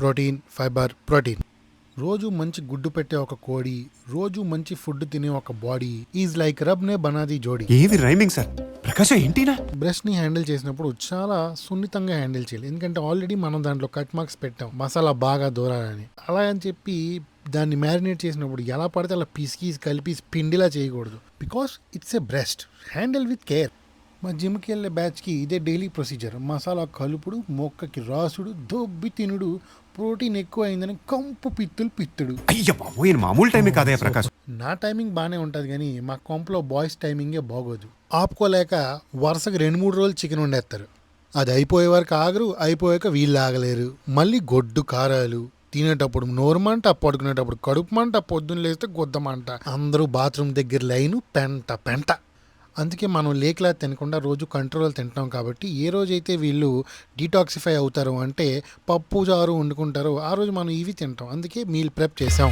Protein, fibre, protein. రోజు మంచి గుడ్డు పెట్టే ఒక కోడి, రోజు మంచి ఫుడ్ తినే ఒక బాడీ ఈజ్ లైక్ రబ్ నే బనాది జోడీ. ఏది రైమింగ్ సార్? ప్రకాశం ఏంటినా? బ్రష్ని హ్యాండిల్ చేసినప్పుడు చాలా సున్నితంగా హ్యాండిల్ చేయాలి. ఎందుకంటే ఆల్రెడీ మనం దాంట్లో కట్ మార్క్స్ పెట్టాం మసాలా బాగా దూరాలని. అలా అని చెప్పి దాన్ని మ్యారినేట్ చేసినప్పుడు ఎలా పడితే అలా పిసికి కలిపి పిండిలా చేయకూడదు. Because it's a breast, handle with care. మా జిమ్కి వెళ్ళే బ్యాచ్కి ఇదే డైలీ ప్రొసీజర్. మసాలా కలుపుడు, మొక్కకి రాసుడు, దొబ్బి తినుడు, ప్రోటీన్ ఎక్కువ అయిందని కంపు పిత్తుడు. అయ్య బాబోయ్, మామూలు టైమే కాదయ్యా ప్రకాశం. నా టైమింగ్ బాగానే ఉంటుంది కానీ మా కొంపలో బాయ్స్ టైమింగే బాగోదు. ఆపుకోలేక వరుసగా 2-3 రోజులు చికెన్ వండేస్తారు. అది అయిపోయే వరకు ఆగరు, అయిపోయాక వీళ్ళు ఆగలేరు. మళ్ళీ గొడ్డు కారాలు, తినేటప్పుడు నోరుమంట, పడుకునేటప్పుడు కడుపు మంట, పొద్దున్న లేస్తే గుద్దమంట. అందరూ బాత్రూమ్ దగ్గర లైను పెంట. అందుకే మనం లేకలా తినకుండా రోజు కంట్రోల్ తింటాం. కాబట్టి ఏ రోజైతే వీళ్ళు డీటాక్సిఫై అవుతారో అంటే పప్పు చారు వండుకుంటారో ఆ రోజు మనం ఇవి తింటాం. అందుకే మీల్ ప్రెప్ చేసాం.